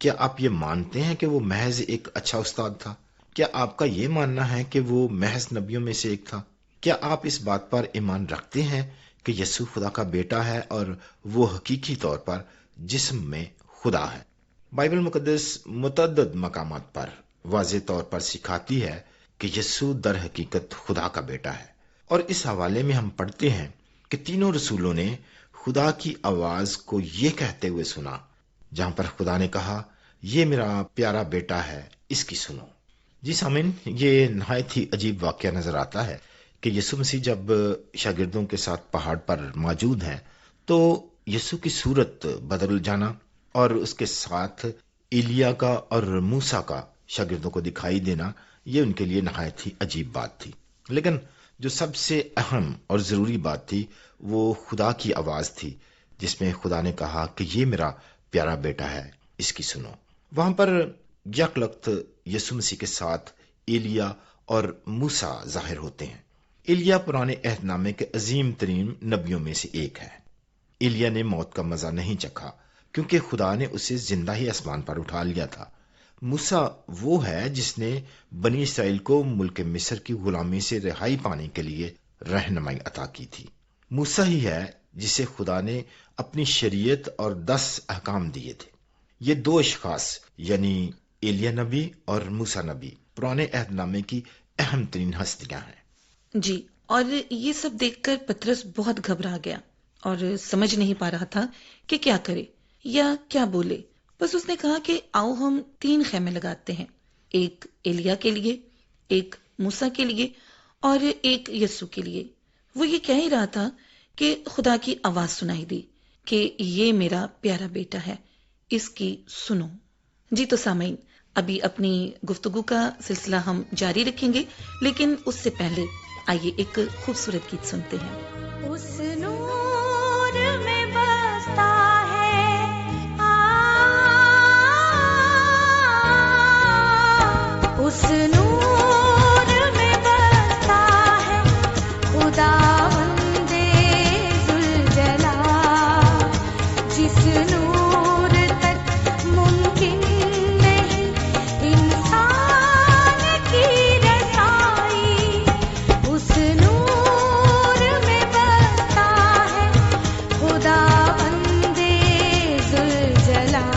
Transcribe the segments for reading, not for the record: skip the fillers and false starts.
کیا آپ یہ مانتے ہیں کہ وہ محض ایک اچھا استاد تھا؟ کیا آپ کا یہ ماننا ہے کہ وہ محض نبیوں میں سے ایک تھا؟ کیا آپ اس بات پر ایمان رکھتے ہیں کہ یسوع خدا کا بیٹا ہے اور وہ حقیقی طور پر جسم میں خدا ہے؟ بائبل مقدس متعدد مقامات پر واضح طور پر سکھاتی ہے کہ یسوع در حقیقت خدا کا بیٹا ہے، اور اس حوالے میں ہم پڑھتے ہیں کہ تینوں رسولوں نے خدا کی آواز کو یہ کہتے ہوئے سنا، جہاں پر خدا نے کہا یہ میرا پیارا بیٹا ہے، اس کی سنو۔ جی سامعین، یہ نہایت ہی عجیب واقعہ نظر آتا ہے کہ یسوع مسیح جب شاگردوں کے ساتھ پہاڑ پر موجود ہیں تو یسوع کی صورت بدل جانا اور اس کے ساتھ ایلیا کا اور موسیٰ کا شاگردوں کو دکھائی دینا، یہ ان کے لیے نہایت ہی عجیب بات تھی۔ لیکن جو سب سے اہم اور ضروری بات تھی وہ خدا کی آواز تھی، جس میں خدا نے کہا کہ یہ میرا پیارا بیٹا ہے، اس کی سنو۔ وہاں پر یک لخت یسوع مسیح کے ساتھ ایلیا اور موسیٰ ظاہر ہوتے ہیں۔ ایلیا پرانے عہد نامے کے عظیم ترین نبیوں میں سے ایک ہے۔ ایلیا نے موت کا مزہ نہیں چکھا کیونکہ خدا نے اسے زندہ ہی آسمان پر اٹھا لیا تھا۔ موسیٰ وہ ہے جس نے بنی اسرائیل کو ملک مصر کی غلامی سے رہائی پانے کے لیے رہنمائی عطا کی تھی۔ موسیٰ ہی ہے جسے خدا نے اپنی شریعت اور 10 احکام دیے تھے۔ یہ دو اشخاص یعنی ایلیا نبی اور موسیٰ نبی پرانے عہد نامے کی اہم ترین ہستیاں ہیں۔ جی، اور یہ سب دیکھ کر پطرس بہت گھبرا گیا اور سمجھ نہیں پا رہا تھا کہ کیا کرے یا کیا بولے۔ بس اس نے کہا کہ آؤ ہم 3 خیمے لگاتے ہیں، ایک ایلیا کے لیے، ایک موسیٰ کے لیے اور ایک یسوع کے لیے۔ وہ یہ کہہ ہی رہا تھا کہ خدا کی آواز سنائی دی کہ یہ میرا پیارا بیٹا ہے، اس کی سنو۔ جی تو سامعین، ابھی اپنی گفتگو کا سلسلہ ہم جاری رکھیں گے، لیکن اس سے پہلے آئیے ایک خوبصورت گیت سنتے ہیں۔ اس نور میں بستا ہے اس نور میں بستا ہے خداوند ذوالجلال، جس نور تک ممکن نہیں انسان کی رسائی، اس نور میں بستا ہے خداوند ذوالجلال۔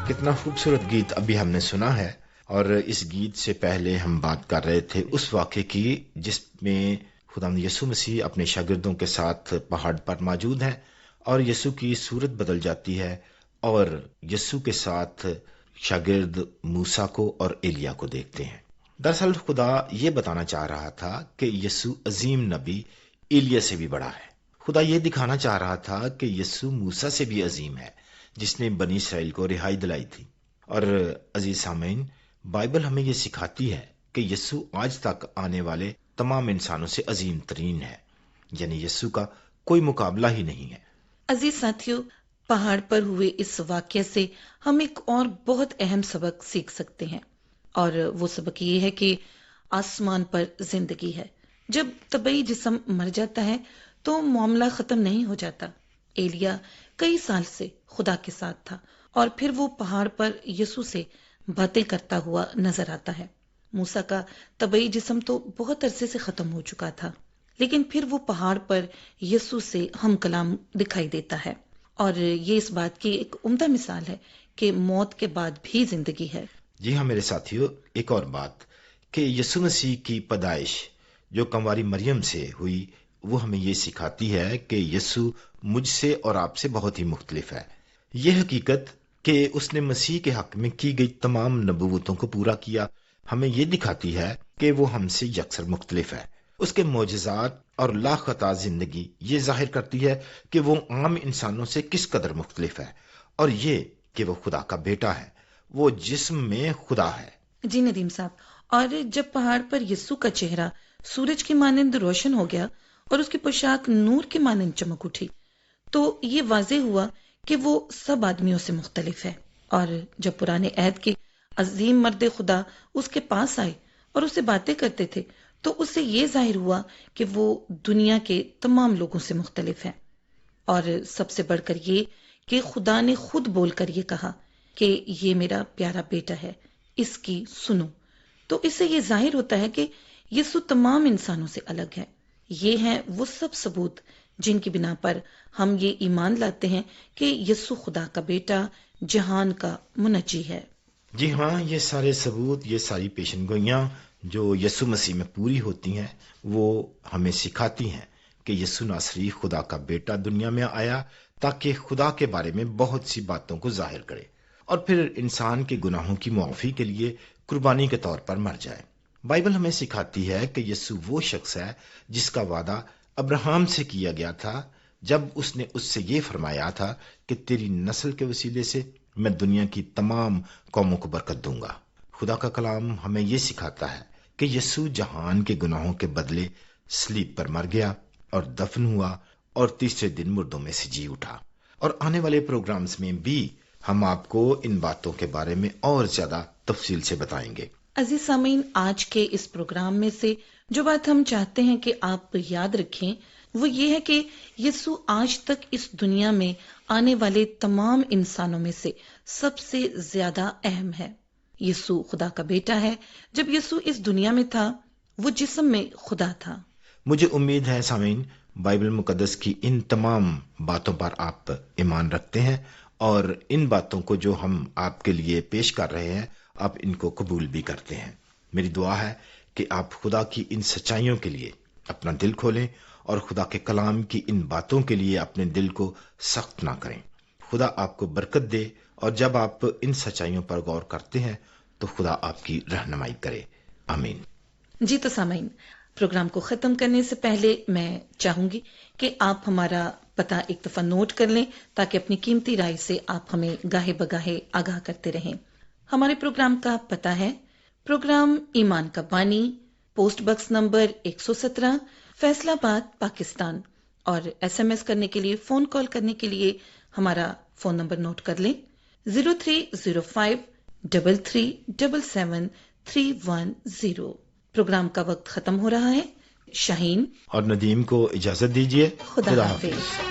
کتنا خوبصورت گیت ابھی ہم نے سنا ہے، اور اس گیت سے پہلے ہم بات کر رہے تھے اس واقعے کی جس میں خدا یسوع مسیح اپنے شاگردوں کے ساتھ پہاڑ پر موجود ہیں اور یسوع کی صورت بدل جاتی ہے اور یسوع کے ساتھ شاگرد موسیٰ کو اور ایلیا کو دیکھتے ہیں۔ دراصل خدا یہ بتانا چاہ رہا تھا کہ یسوع عظیم نبی ایلیا سے بھی بڑا ہے۔ خدا یہ دکھانا چاہ رہا تھا کہ یسوع موسیٰ سے بھی عظیم ہے جس نے بنی اسرائیل کو رہائی دلائی تھی۔ اور عزیز سامعین، بائبل ہمیں یہ سکھاتی ہے کہ یسوع آج تک آنے والے تمام انسانوں سے عظیم ترین ہے، یعنی یسوع کا کوئی مقابلہ ہی نہیں ہے۔ عزیز ساتھیو، پہاڑ پر ہوئے اس واقعے سے ہم ایک اور بہت اہم سبق سیکھ سکتے ہیں، اور وہ سبق یہ ہے کہ آسمان پر زندگی ہے۔ جب طبعی جسم مر جاتا ہے تو معاملہ ختم نہیں ہو جاتا۔ ایلیا کئی سال سے خدا کے ساتھ تھا اور پھر وہ پہاڑ پر یسوع سے باتیں کرتا ہوا نظر آتا ہے۔ موسیٰ کا طبعی جسم تو بہت عرصے سے ختم ہو چکا تھا، لیکن پھر وہ پہاڑ پر یسوع سے ہم کلام دکھائی دیتا ہے، اور یہ اس بات کی ایک عمدہ مثال ہے کہ موت کے بعد بھی زندگی ہے۔ جی ہاں میرے ساتھیو، ایک اور بات کہ یسوع مسیح کی پیدائش جو کنواری مریم سے ہوئی وہ ہمیں یہ سکھاتی ہے کہ یسوع مجھ سے اور آپ سے بہت ہی مختلف ہے۔ یہ حقیقت کہ اس نے مسیح کے حق میں کی گئی تمام نبوتوں کو پورا کیا ہمیں یہ دکھاتی ہے کہ وہ ہم سے یکسر مختلف ہے۔ اس کے معجزات اور لاخطا زندگی یہ ظاہر کرتی ہے کہ وہ عام انسانوں سے کس قدر مختلف ہے، اور یہ کہ وہ خدا کا بیٹا ہے، وہ جسم میں خدا ہے۔ جی ندیم صاحب، اور جب پہاڑ پر یسوع کا چہرہ سورج کی مانند روشن ہو گیا اور اس کی پوشاک نور کی مانند چمک اٹھی تو یہ واضح ہوا کہ وہ سب آدمیوں سے مختلف ہے۔ اور جب پرانے عہد کے عظیم مرد خدا اس کے پاس آئے اور اسے باتیں کرتے تھے تو اس سے یہ ظاہر ہوا کہ وہ دنیا کے تمام لوگوں سے مختلف ہے، اور سب سے بڑھ کر یہ کہ خدا نے خود بول کر یہ کہا کہ یہ میرا پیارا بیٹا ہے، اس کی سنو۔ تو اس سے یہ ظاہر ہوتا ہے کہ یسوع تمام انسانوں سے الگ ہے۔ یہ ہیں وہ سب ثبوت جن کی بنا پر ہم یہ ایمان لاتے ہیں کہ یسوع خدا کا بیٹا، جہان کا منجی ہے۔ جی ہاں، یہ سارے ثبوت، یہ ساری پیشن گوئیاں جو یسوع مسیح میں پوری ہوتی ہیں وہ ہمیں سکھاتی ہیں کہ یسوع ناصری خدا کا بیٹا دنیا میں آیا تاکہ خدا کے بارے میں بہت سی باتوں کو ظاہر کرے اور پھر انسان کے گناہوں کی معافی کے لیے قربانی کے طور پر مر جائے۔ بائبل ہمیں سکھاتی ہے کہ یسوع وہ شخص ہے جس کا وعدہ ابراہیم سے کیا گیا تھا جب اس نے اس سے یہ فرمایا تھا کہ تیری نسل کے وسیلے سے میں دنیا کی تمام قوموں کو برکت دوں گا۔ خدا کا کلام ہمیں یہ سکھاتا ہے کہ یسوع جہان کے گناہوں کے بدلے صلیب پر مر گیا اور دفن ہوا اور تیسرے دن مردوں میں سے جی اٹھا۔ اور آنے والے پروگرامز میں بھی ہم آپ کو ان باتوں کے بارے میں اور زیادہ تفصیل سے بتائیں گے۔ عزیز سامعین، آج کے اس پروگرام میں سے جو بات ہم چاہتے ہیں کہ آپ یاد رکھیں وہ یہ ہے کہ یسوع آج تک اس دنیا میں آنے والے تمام انسانوں میں سے سب سے زیادہ اہم ہے۔ یسوع خدا کا بیٹا ہے۔ جب یسوع اس دنیا میں تھا وہ جسم میں خدا تھا۔ مجھے امید ہے سامعین بائبل مقدس کی ان تمام باتوں پر آپ ایمان رکھتے ہیں اور ان باتوں کو جو ہم آپ کے لیے پیش کر رہے ہیں آپ ان کو قبول بھی کرتے ہیں۔ میری دعا ہے کہ آپ خدا کی ان سچائیوں کے لیے اپنا دل کھولیں اور خدا کے کلام کی ان باتوں کے لیے اپنے دل کو سخت نہ کریں۔ خدا آپ کو برکت دے، اور جب آپ ان سچائیوں پر غور کرتے ہیں تو خدا آپ کی رہنمائی کرے۔ آمین۔ جی تو سامعین، پروگرام کو ختم کرنے سے پہلے میں چاہوں گی کہ آپ ہمارا پتہ ایک دفعہ نوٹ کر لیں تاکہ اپنی قیمتی رائے سے آپ ہمیں گاہے بگاہے آگاہ کرتے رہیں۔ ہمارے پروگرام کا پتہ ہے پروگرام ایمان کا بانی، پوسٹ باکس نمبر 117، فیصلہ آباد، پاکستان، اور ایس ایم ایس کرنے کے لیے، فون کال کرنے کے لیے ہمارا فون نمبر نوٹ کر لیں 030533773710۔ پروگرام کا وقت ختم ہو رہا ہے۔ شاہین اور ندیم کو اجازت دیجیے۔ خدا حافظ۔